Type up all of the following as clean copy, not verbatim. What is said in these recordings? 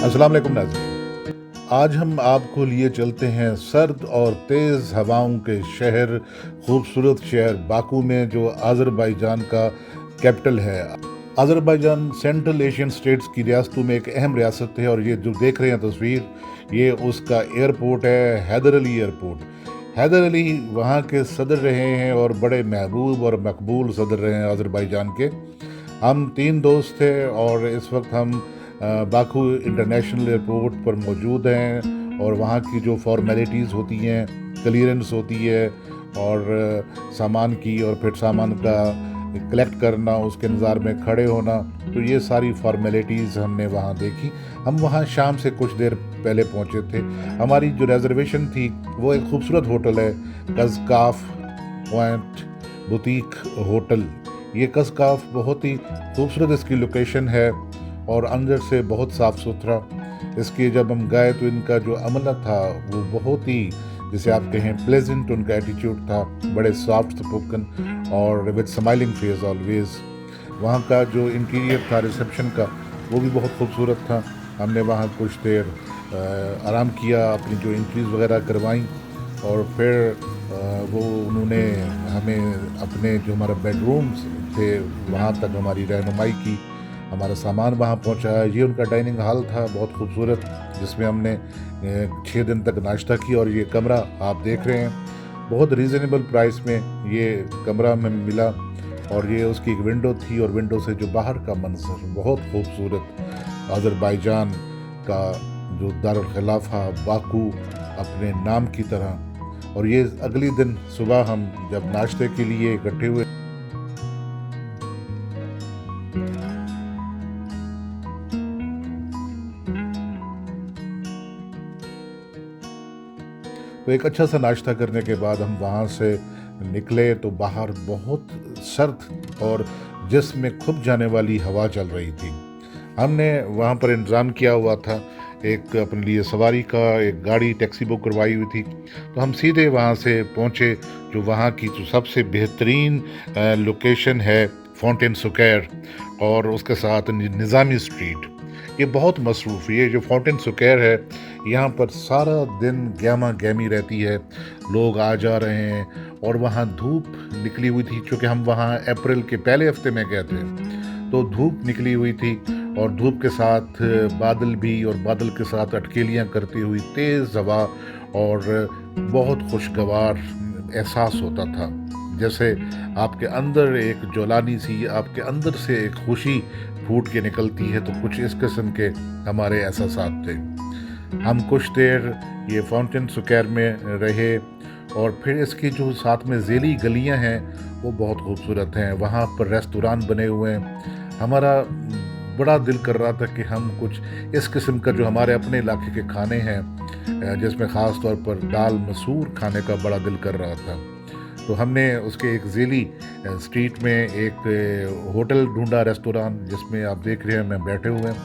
अस्सलाम वालेकुम नाज़रीन। आज हम आपको लिए चलते हैं सर्द और तेज़ हवाओं के शहर, खूबसूरत शहर बाकू में, जो अज़रबैजान का कैपिटल है। अज़रबैजान सेंट्रल एशियन स्टेट्स की रियासतों में एक अहम रियासत है, और ये जो देख रहे हैं तस्वीर, ये उसका एयरपोर्ट है, हैदर अली एयरपोर्ट। हैदर अली वहाँ के सदर रहे हैं, और बड़े महबूब और मकबूल सदर रहे हैं अज़रबैजान के। हम 3 दोस्त थे, और इस वक्त हम बाकू इंटरनेशनल एयरपोर्ट पर मौजूद हैं, और वहाँ की जो फॉर्मेलिटीज़ होती हैं, क्लियरेंस होती है, और सामान की, और फिर सामान का कलेक्ट करना, उसके इंतज़ार में खड़े होना, तो ये सारी फॉर्मेलिटीज़ हमने वहाँ देखी। हम वहाँ शाम से कुछ देर पहले पहुँचे थे। हमारी जो रिज़र्वेशन थी वो एक खूबसूरत होटल है, कज़काफ पॉइंट बुटीक होटल। ये कज़काफ बहुत ही खूबसूरत इसकी लोकेशन है, और अंदर से बहुत साफ़ सुथरा। इसके जब हम गए तो इनका जो अमला था वो बहुत ही, जिसे आप कहें, प्लेजेंट उनका एटीट्यूड था, बड़े सॉफ्ट स्पोकन और विद स्माइलिंग फेस ऑलवेज। वहाँ का जो इंटीरियर था रिसेप्शन का, वो भी बहुत खूबसूरत था। हमने वहाँ कुछ देर आराम किया, अपनी जो एंट्रीज़ वगैरह करवाई, और फिर वो उन्होंने हमें अपने जो हमारा बेडरूम्स थे वहाँ तक हमारी रहनुमाई की, हमारा सामान वहाँ पहुँचाया। ये उनका डाइनिंग हॉल था, बहुत खूबसूरत, जिसमें हमने 6 दिन तक नाश्ता किया। और ये कमरा आप देख रहे हैं, बहुत रीज़नेबल प्राइस में ये कमरा हमें मिला, और ये उसकी एक विंडो थी, और विंडो से जो बाहर का मंजर बहुत खूबसूरत, अज़रबैजान का जो दारुल खिलाफा बाकू अपने नाम की तरह। और ये अगली दिन सुबह हम जब नाश्ते के लिए इकट्ठे हुए, तो एक अच्छा सा नाश्ता करने के बाद हम वहाँ से निकले, तो बाहर बहुत सर्द और जिस्म खुब जाने वाली हवा चल रही थी। हमने वहाँ पर इंतज़ाम किया हुआ था, एक अपने लिए सवारी का एक गाड़ी टैक्सी बुक करवाई हुई थी, तो हम सीधे वहाँ से पहुँचे। जो वहाँ की जो सबसे बेहतरीन लोकेशन है, फाउंटेन स्क्वायर, और उसके साथ निज़ामी स्ट्रीट, ये बहुत मसरूफ़। ये जो फाउंटेन स्क्वायर है, यहाँ पर सारा दिन गहमा गहमी रहती है, लोग आ जा रहे हैं। और वहाँ धूप निकली हुई थी, चूँकि हम वहाँ अप्रैल के पहले हफ्ते में गए थे, तो धूप निकली हुई थी, और धूप के साथ बादल भी, और बादल के साथ अटकेलियाँ करती हुई तेज़ हवा, और बहुत खुशगवार एहसास होता था, जैसे आपके अंदर एक ज्वलानी सी, आपके अंदर से एक खुशी फूट के निकलती है। तो कुछ इस किस्म के हमारे एहसासात थे। हम कुछ देर ये फाउंटेन स्क्वायर में रहे, और फिर इसकी जो साथ में ज़ेली गलियां हैं वो बहुत खूबसूरत हैं। वहाँ पर रेस्तोरां बने हुए हैं। हमारा बड़ा दिल कर रहा था कि हम कुछ इस किस्म का, जो हमारे अपने इलाके के खाने हैं, जिसमें ख़ास तौर पर दाल मसूर खाने का बड़ा दिल कर रहा था। तो हमने उसके एक ज़ेली स्ट्रीट में एक होटल ढूंढा, रेस्तोरां, जिसमें आप देख रहे हैं मैं बैठे हुए हैं,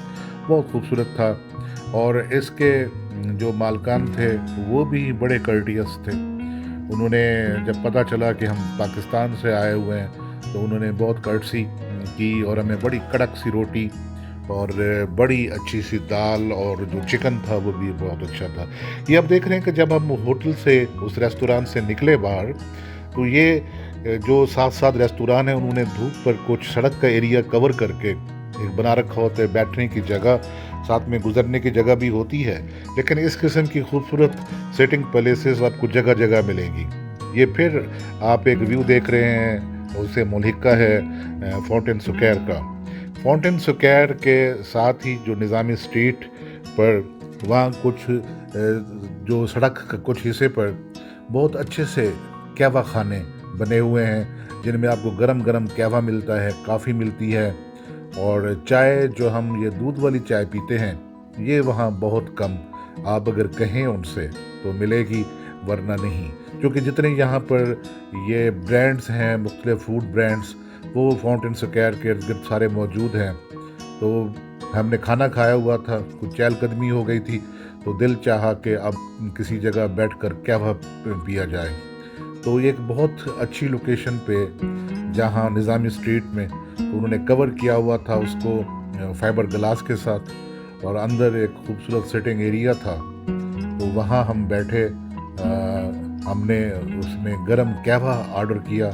बहुत खूबसूरत था। और इसके जो मालकान थे वो भी बड़े कर्टियस थे। उन्होंने जब पता चला कि हम पाकिस्तान से आए हुए हैं, तो उन्होंने बहुत कर्टसी की, और हमें बड़ी कड़क सी रोटी और बड़ी अच्छी सी दाल, और जो चिकन था वो भी बहुत अच्छा था। ये आप देख रहे हैं कि जब हम होटल से, उस रेस्तोरां से निकले बाहर, तो ये जो साथ साथ रेस्तोरां है, उन्होंने धूप पर कुछ सड़क का एरिया कवर करके एक बना रखा होता है, बैठने की जगह, साथ में गुजरने की जगह भी होती है। लेकिन इस किस्म की खूबसूरत सिटिंग प्लेसेस आपको जगह जगह मिलेंगी। ये फिर आप एक व्यू देख रहे हैं, उसे मुल्हिका है फाउंटेन स्क्वायर का। फाउंटेन स्क्वायर के साथ ही जो निज़ामी स्ट्रीट पर, वहाँ कुछ जो सड़क के कुछ हिस्से पर बहुत अच्छे से कहवा खाने बने हुए हैं, जिनमें आपको गरम गरम कहवा मिलता है, कॉफ़ी मिलती है, और चाय, जो हम ये दूध वाली चाय पीते हैं, ये वहाँ बहुत कम, आप अगर कहें उनसे तो मिलेगी, वरना नहीं। क्योंकि जितने यहाँ पर ये ब्रांड्स हैं, मुख्तलिफ फूड ब्रांड्स, वो फाउंटेन स्क्वायर के इर्द गिर्द सारे मौजूद हैं। तो हमने खाना खाया हुआ था, कुछ चहलकदमी हो गई थी, तो दिल चाहा कि अब किसी जगह बैठकर कहवा पिया जाए। तो ये एक बहुत अच्छी लोकेशन पे, जहाँ निज़ामी स्ट्रीट में, तो उन्होंने कवर किया हुआ था उसको फाइबर ग्लास के साथ, और अंदर एक खूबसूरत सिटिंग एरिया था। तो वहाँ हम बैठे, हमने उसमें गरम कहवा ऑर्डर किया।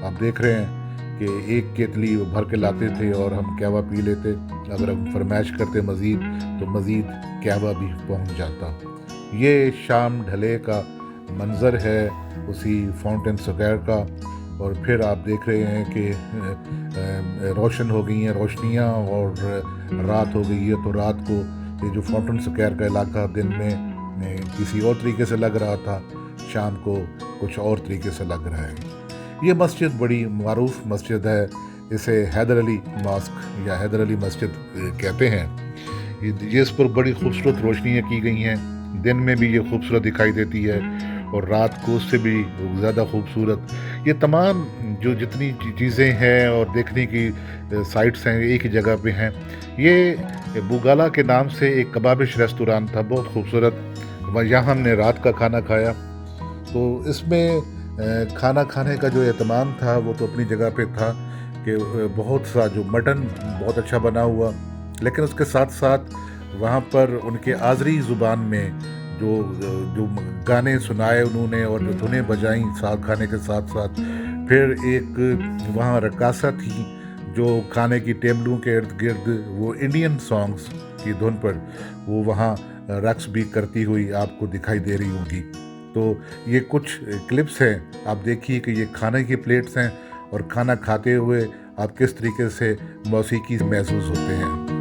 आप देख रहे हैं कि एक केतली वो भर के लाते थे और हम कहवा पी लेते। अगर हम फरमाइश करते मज़ीद तो मज़ीद कहवा भी पहुंच जाता। ये शाम ढले का मंज़र है उसी फाउंटेन स्क्वायर का। और फिर आप देख रहे हैं कि रोशन हो गई हैं रोशनियाँ और रात हो गई है। तो रात को ये जो फाउंटेन स्क्वायर का इलाका दिन में किसी और तरीके से लग रहा था, शाम को कुछ और तरीके से लग रहा है। ये मस्जिद बड़ी मारूफ मस्जिद है। इसे हैदर अली मॉस्क या हैदर अली मस्जिद कहते हैं। ये इस पर बड़ी खूबसूरत रोशनियाँ की गई हैं। दिन में भी ये खूबसूरत दिखाई देती है और रात को उससे भी ज़्यादा खूबसूरत। ये तमाम जो जितनी चीज़ें हैं और देखने की साइट्स हैं एक ही जगह पे हैं। ये बुगाला के नाम से एक कबाबिश रेस्टोरेंट था, बहुत खूबसूरत। यहाँ हमने रात का खाना खाया। तो इसमें खाना खाने का जो एहतमाम था वो तो अपनी जगह पे था कि बहुत सा जो मटन बहुत अच्छा बना हुआ, लेकिन उसके साथ साथ वहाँ पर उनके आज़री ज़ुबान में जो जो गाने सुनाए उन्होंने और जो धुनें बजाई साथ खाने के साथ साथ। फिर एक वहाँ रक्कासा थी जो खाने की टेबलों के इर्द गिर्द वो इंडियन सॉन्ग्स की धुन पर वो वहाँ रक्स भी करती हुई आपको दिखाई दे रही होगी। तो ये कुछ क्लिप्स हैं, आप देखिए कि ये खाने की प्लेट्स हैं और खाना खाते हुए आप किस तरीके से मौसीकी महसूस होते हैं।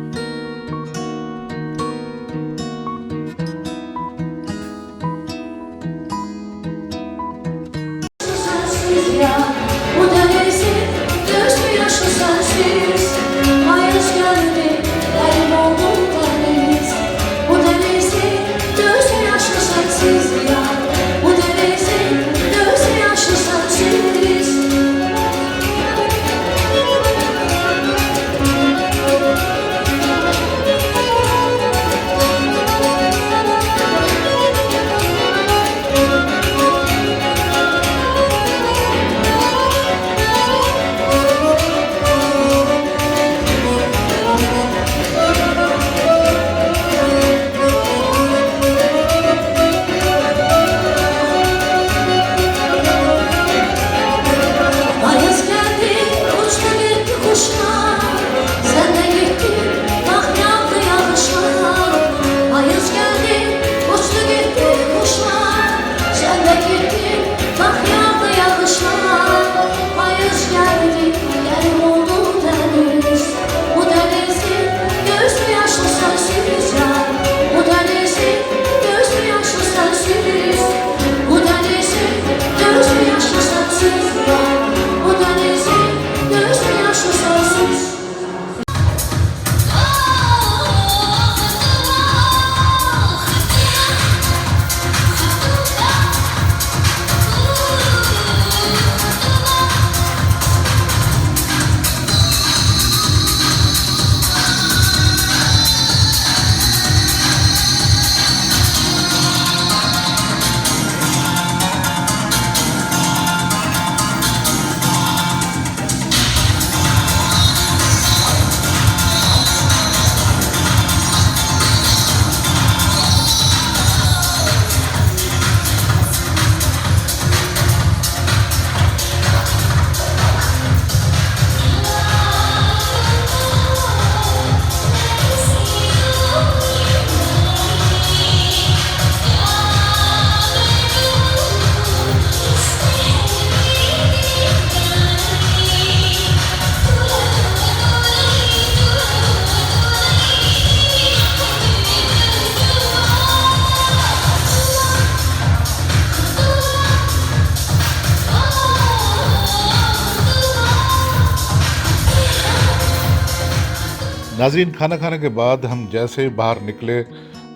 नाज़रीन, खाना खाने के बाद हम जैसे बाहर निकले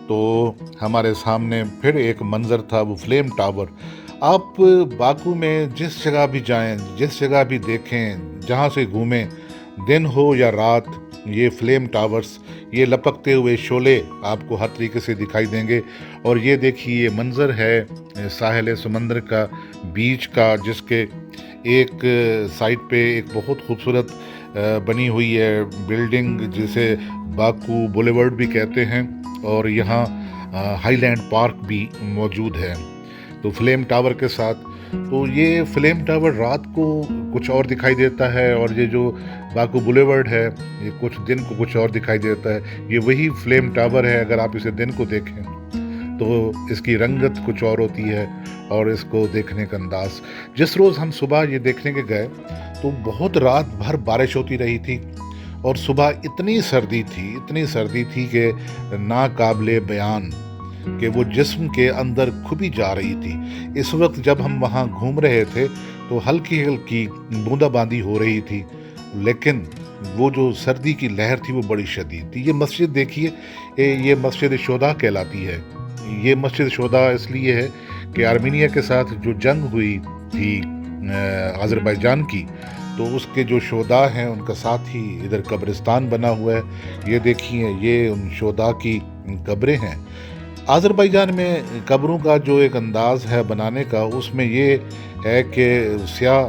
तो हमारे सामने फिर एक मंज़र था, वो फ्लेम टावर। आप बाकू में जिस जगह भी जाएं, जिस जगह भी देखें, जहां से घूमें, दिन हो या रात, ये फ्लेम टावर्स, ये लपकते हुए शोले आपको हर तरीके से दिखाई देंगे। और ये देखिए, ये मंज़र है साहिल समंदर का, बीच का, जिसके एक साइड पे एक बहुत खूबसूरत बनी हुई है बिल्डिंग, जिसे बाकू बुलेवर्ड भी कहते हैं, और यहाँ हाईलैंड पार्क भी मौजूद है, तो फ्लेम टावर के साथ। तो ये फ्लेम टावर रात को कुछ और दिखाई देता है, और ये जो बाकू बुलेवर्ड है ये कुछ दिन को कुछ और दिखाई देता है। ये वही फ्लेम टावर है, अगर आप इसे दिन को देखें तो इसकी रंगत कुछ और होती है, और इसको देखने का अंदाज। जिस रोज़ हम सुबह ये देखने के गए तो बहुत रात भर बारिश होती रही थी, और सुबह इतनी सर्दी थी कि नाकाबिले बयान, कि वो जिस्म के अंदर खुबी जा रही थी। इस वक्त जब हम वहाँ घूम रहे थे तो हल्की हल्की बूंदाबांदी हो रही थी, लेकिन वो जो सर्दी की लहर थी वो बड़ी शदीद थी। ये मस्जिद देखिए, ये मस्जिद शोदा कहलाती है। ये मस्जिद शोदा इसलिए है कि आर्मीनिया के साथ जो जंग हुई थी अज़रबैजान की, तो उसके जो शोदा हैं उनका साथ ही इधर कब्रिस्तान बना हुआ है। ये देखिए, ये उन शोदा की कब्रें हैं। अज़रबैजान में कब्रों का जो एक अंदाज़ है बनाने का, उसमें ये है कि स्याह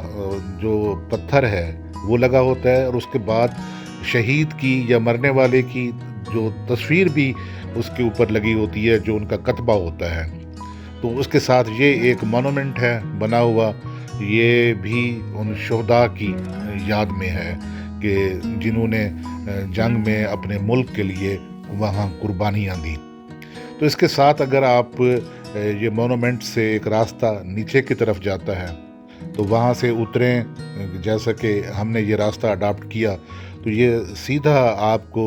जो पत्थर है वो लगा होता है, और उसके बाद शहीद की या मरने वाले की जो तस्वीर भी उसके ऊपर लगी होती है, जो उनका कतबा होता है। तो उसके साथ ये एक मोनूमेंट है बना हुआ, ये भी उन शोहदा की याद में है कि जिन्होंने जंग में अपने मुल्क के लिए वहाँ कुर्बानियाँ दी। तो इसके साथ अगर आप ये मोनूमेंट से एक रास्ता नीचे की तरफ जाता है, तो वहाँ से उतरें, जैसा कि हमने ये रास्ता अडॉप्ट किया, तो ये सीधा आपको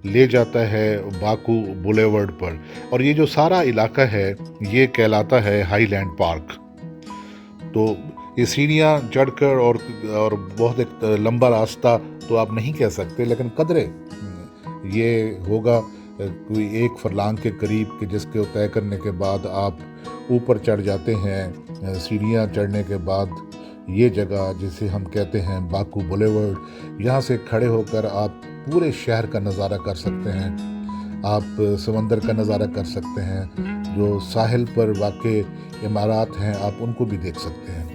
ले जाता है बाकू बुलेवर्ड पर, और ये जो सारा इलाका है ये कहलाता है हाईलैंड पार्क। तो ये सीढ़ियाँ चढ़कर और बहुत एक लंबा रास्ता तो आप नहीं कह सकते, लेकिन कदरे ये होगा कोई 1 फरलांग के करीब, कि जिसके तय करने के बाद आप ऊपर चढ़ जाते हैं। सीढ़ियाँ चढ़ने के बाद ये जगह जिसे हम कहते हैं बाकू बुलेवर्ड, यहाँ से खड़े होकर आप पूरे शहर का नज़ारा कर सकते हैं। आप समंदर का नज़ारा कर सकते हैं, जो साहिल पर वाक़े इमारात हैं आप उनको भी देख सकते हैं।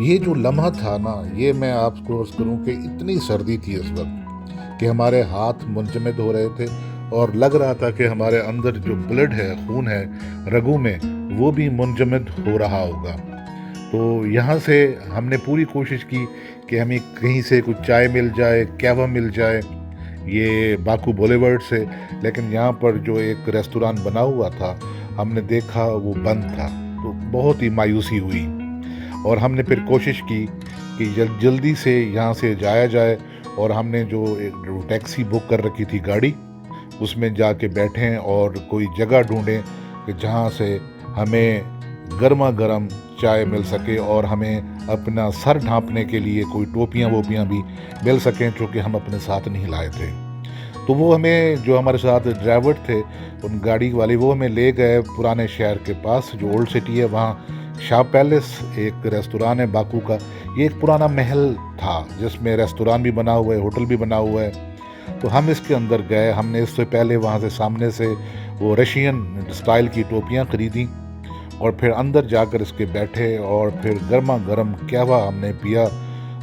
ये जो लम्हा था ना, ये मैं आपको अर्ज़ करूँ कि इतनी सर्दी थी उस वक्त कि हमारे हाथ मुंजमद हो रहे थे, और लग रहा था कि हमारे अंदर जो ब्लड है, खून है रगों में, वो भी मुंजमद हो रहा होगा। तो यहाँ से हमने पूरी कोशिश की कि हमें कहीं से कुछ चाय मिल जाए, कहवा मिल जाए, ये बाकू बुलेवर्ड से। लेकिन यहाँ पर जो एक रेस्टोरेंट बना हुआ था, हमने देखा वो बंद था, तो बहुत ही मायूसी हुई, और हमने फिर कोशिश की कि जल्दी से यहाँ से जाया जाए, और हमने जो एक टैक्सी बुक कर रखी थी गाड़ी, उसमें जाके बैठें और कोई जगह ढूंढें कि जहाँ से हमें गर्मा गर्म चाय मिल सके, और हमें अपना सर ढांपने के लिए कोई टोपियाँ वोपियाँ भी मिल सकें, क्योंकि हम अपने साथ नहीं लाए थे। तो वो हमें, जो हमारे साथ ड्राइवर थे उन गाड़ी वाले, वो हमें ले गए पुराने शहर के पास जो ओल्ड सिटी है, वहाँ शाह पैलेस एक रेस्टोरेंट है बाकू का। ये एक पुराना महल था जिसमें रेस्टोरेंट भी बना हुआ है, होटल भी बना हुआ है। तो हम इसके अंदर गए। हमने इससे पहले वहाँ से सामने से वो रशियन स्टाइल की टोपियाँ ख़रीदी, और फिर अंदर जाकर इसके बैठे, और फिर गर्मा गर्म कहवा हमने पिया।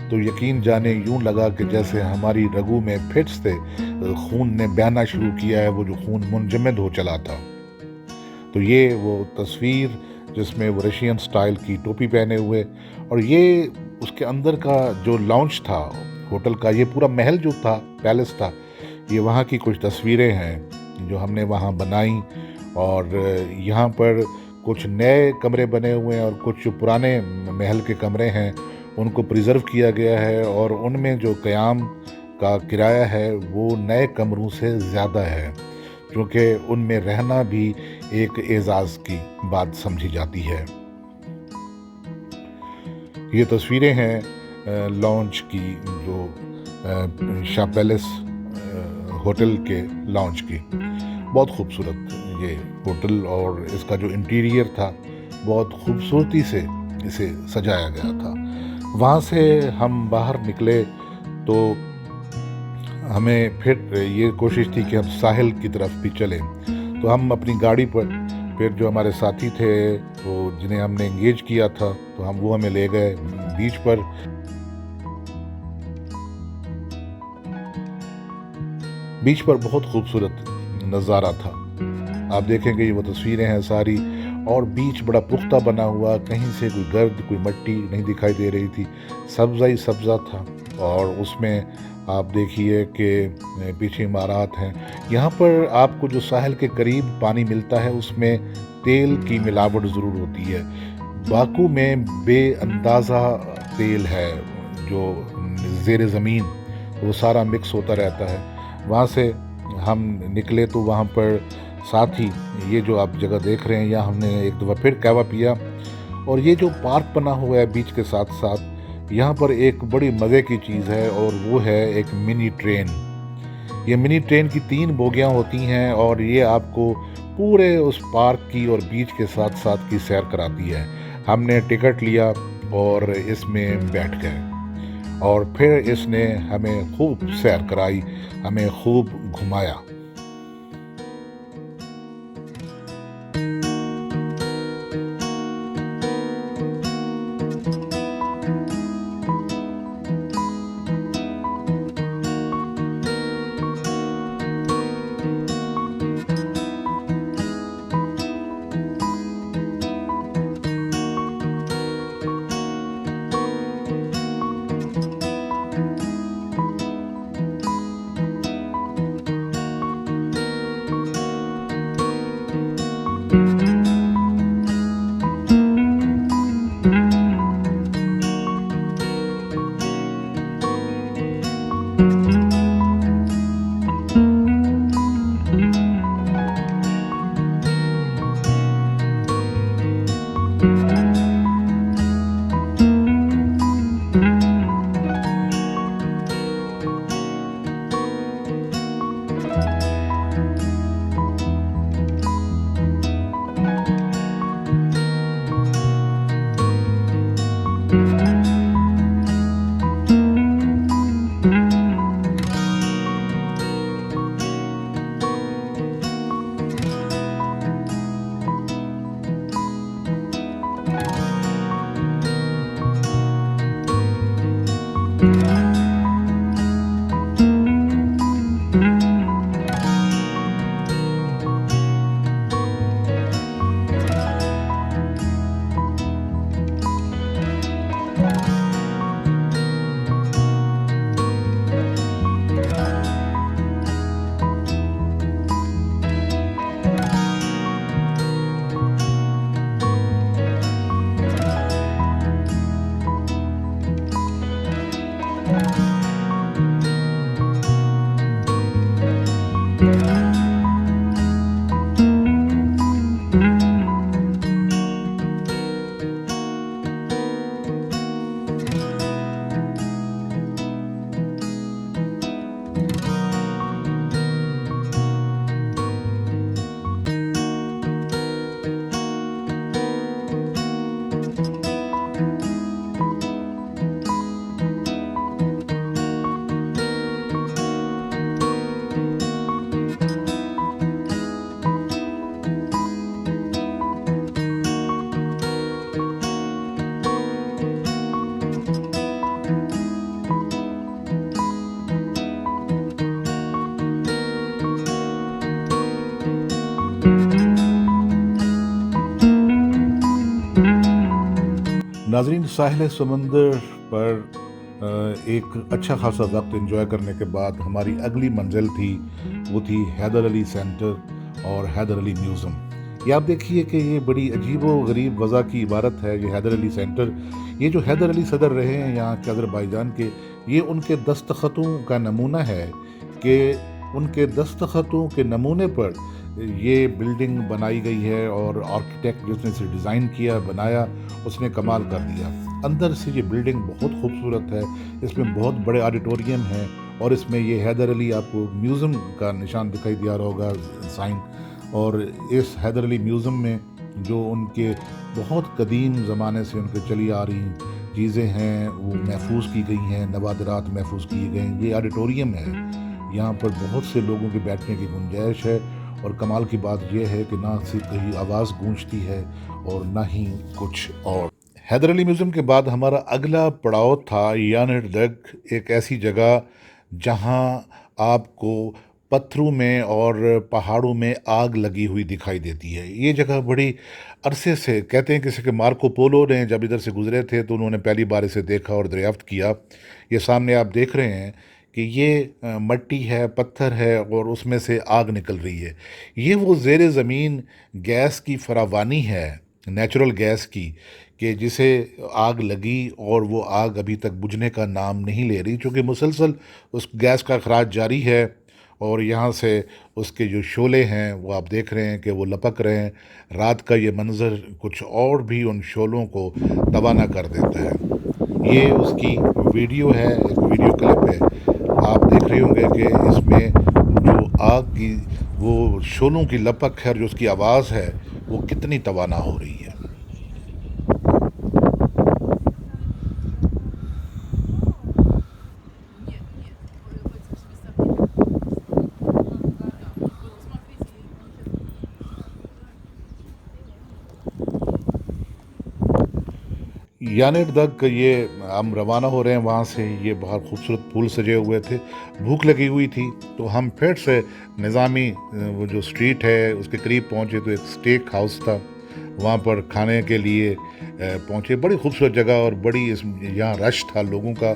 तो यकीन जाने यूं लगा कि जैसे हमारी रगों में फिर से खून ने बहना शुरू किया है, वो जो खून मुंजमद हो चला था। तो ये वो तस्वीर जिसमें वो रशियन स्टाइल की टोपी पहने हुए, और ये उसके अंदर का जो लाउंज था होटल का, ये पूरा महल जो था, पैलेस था, ये वहाँ की कुछ तस्वीरें हैं जो हमने वहाँ बनाई। और यहाँ पर कुछ नए कमरे बने हुए हैं, और कुछ जो पुराने महल के कमरे हैं उनको प्रिज़र्व किया गया है, और उनमें जो क़याम का किराया है वो नए कमरों से ज़्यादा है, क्योंकि उनमें रहना भी एक एज़ाज़ की बात समझी जाती है। ये तस्वीरें हैं लॉन्च की, जो शाह पैलेस होटल के लॉन्च की। बहुत खूबसूरत ये होटल, और इसका जो इंटीरियर था बहुत खूबसूरती से इसे सजाया गया था। वहाँ से हम बाहर निकले तो हमें फिर ये कोशिश थी कि हम साहिल की तरफ भी चलें। तो हम अपनी गाड़ी पर फिर जो हमारे साथी थे वो जिन्हें हमने एंगेज किया था, तो वो हमें ले गए बीच पर। बीच पर बहुत खूबसूरत नज़ारा था। आप देखेंगे ये वो तस्वीरें हैं सारी, और बीच बड़ा पुख्ता बना हुआ, कहीं से कोई गर्द कोई मट्टी नहीं दिखाई दे रही थी, सब्ज़ा ही सब्ज़ा था। और उसमें आप देखिए कि पीछे इमारत हैं। यहाँ पर आपको जो साहिल के करीब पानी मिलता है उसमें तेल की मिलावट ज़रूर होती है। बाकू में बेअंदाज़ा तेल है जो ज़ेर ज़मीन, वो सारा मिक्स होता रहता है। वहाँ से हम निकले तो वहाँ पर साथ ही ये जो आप जगह देख रहे हैं, यहाँ हमने एक दफ़ा फिर कहवा पिया। और ये जो पार्क बना हुआ है बीच के साथ साथ, यहाँ पर एक बड़ी मज़े की चीज़ है और वो है एक मिनी ट्रेन। ये मिनी ट्रेन की 3 बोगियाँ होती हैं और ये आपको पूरे उस पार्क की और बीच के साथ साथ की सैर कराती है। हमने टिकट लिया और इसमें बैठ गए और फिर इसने हमें खूब सैर कराई, हमें खूब घुमाया। नाज़रीन, साहिल समंदर पर एक अच्छा खासा वक्त एंजॉय करने के बाद हमारी अगली मंजिल थी, वो थी हैदर अली सेंटर और हैदर अली म्यूज़ियम। ये आप देखिए कि ये बड़ी अजीब व गरीब वज़ा की इबारत है। ये हैदर अली सेंटर, ये जो हैदर अली सदर रहे हैं यहाँ के अज़रबैजान के, ये उनके दस्तख़तों का नमूना है कि उनके दस्तख़तों के नमूने पर ये बिल्डिंग बनाई गई है और आर्किटेक्ट जिसने इसे डिज़ाइन किया बनाया, उसने कमाल कर दिया। अंदर से ये बिल्डिंग बहुत खूबसूरत है, इसमें बहुत बड़े ऑडिटोरियम हैं और इसमें ये हैदर अली आपको म्यूज़ियम का निशान दिखाई दिया होगा, साइन। और इस हैदर अली म्यूज़ियम में जो उनके बहुत कदीम ज़माने से उनके चली आ रही चीज़ें हैं वो महफूज की गई हैं, नवादरात महफूज किए गए हैं। ये ऑडिटोरियम है, यहाँ पर बहुत से लोगों के बैठने की गुंजाइश है। और कमाल की बात यह है कि ना सिर्फ कहीं आवाज़ गूंजती है और ना ही कुछ और। हैदर अली म्यूज़ियम के बाद हमारा अगला पड़ाव था यानडग, एक ऐसी जगह जहां आपको पत्थरों में और पहाड़ों में आग लगी हुई दिखाई देती है। ये जगह बड़ी अरसे से कहते हैं किसी के मार्को पोलो ने जब इधर से गुज़रे थे तो उन्होंने पहली बार इसे देखा और दरियाफ़्त किया। ये सामने आप देख रहे हैं कि ये मट्टी है, पत्थर है और उसमें से आग निकल रही है। ये वो ज़ेरे ज़मीन गैस की फरावानी है, नेचुरल गैस की, कि जिसे आग लगी और वो आग अभी तक बुझने का नाम नहीं ले रही, चूँकि मुसलसल उस गैस का अखराज जारी है और यहाँ से उसके जो शोले हैं वो आप देख रहे हैं कि वो लपक रहे हैं। रात का ये मंज़र कुछ और भी उन शोलों को तवाना कर देता है। ये उसकी वीडियो है, एक वीडियो क्लिप है। आप देख रहे होंगे कि इसमें जो आग की वो शोलों की लपक है और जो उसकी आवाज़ है वो कितनी तवाना हो रही है। यानेर तक ये हम रवाना हो रहे हैं वहाँ से। ये बहुत खूबसूरत फूल सजे हुए थे। भूख लगी हुई थी तो हम फिर से निज़ामी वो जो स्ट्रीट है उसके करीब पहुँचे तो एक स्टेक हाउस था। वहाँ पर खाने के लिए पहुँचे। बड़ी खूबसूरत जगह और बड़ी इस यहाँ रश था लोगों का।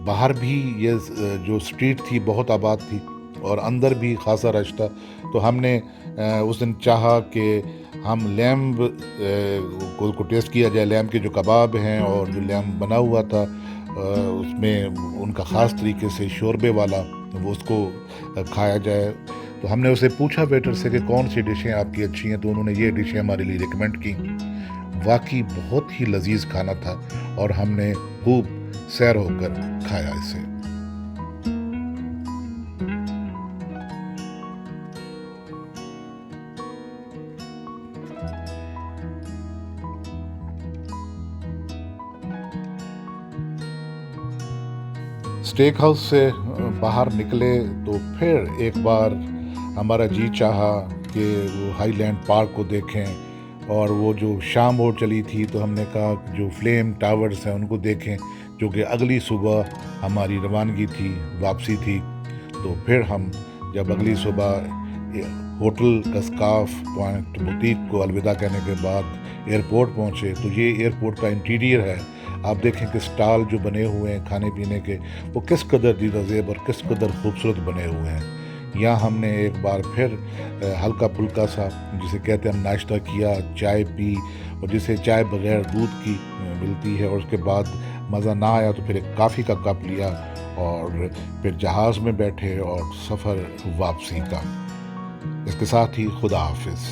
बाहर भी ये जो स्ट्रीट थी बहुत आबाद थी और अंदर भी ख़ासा रश था। तो हमने उस दिन चाहा कि हम लैम्ब को टेस्ट किया जाए। लैम्ब के जो कबाब हैं और जो लैम्ब बना हुआ था उसमें उनका ख़ास तरीके से शोरबे वाला वो उसको खाया जाए। तो हमने उससे पूछा वेटर से कि कौन सी डिशें आपकी अच्छी हैं, तो उन्होंने ये डिशें हमारे लिए रिकमेंड की। वाकई बहुत ही लजीज खाना था और हमने खूब सैर होकर खाया इसे। स्टेक हाउस से बाहर निकले तो फिर एक बार हमारा जी चाहा कि वो हाईलैंड पार्क को देखें और वो जो शाम हो चली थी तो हमने कहा कि जो फ्लेम टावर्स हैं उनको देखें, जो कि अगली सुबह हमारी रवानगी थी, वापसी थी। तो फिर हम जब अगली सुबह होटल कस्काफ पॉइंट बुटीक को अलविदा कहने के बाद एयरपोर्ट पहुँचे तो ये एयरपोर्ट का इंटीरियर है। आप देखें कि स्टॉल जो बने हुए हैं खाने पीने के वो किस कदर दीदाज़ेब और किस कदर खूबसूरत बने हुए हैं। यहाँ हमने एक बार फिर हल्का फुल्का सा जिसे कहते हैं हम नाश्ता किया, चाय पी और जिसे चाय बग़ैर दूध की मिलती है और उसके बाद मज़ा ना आया तो फिर एक कॉफ़ी का कप लिया और फिर जहाज़ में बैठे और सफ़र वापसी का। इसके साथ ही खुदा हाफिज़।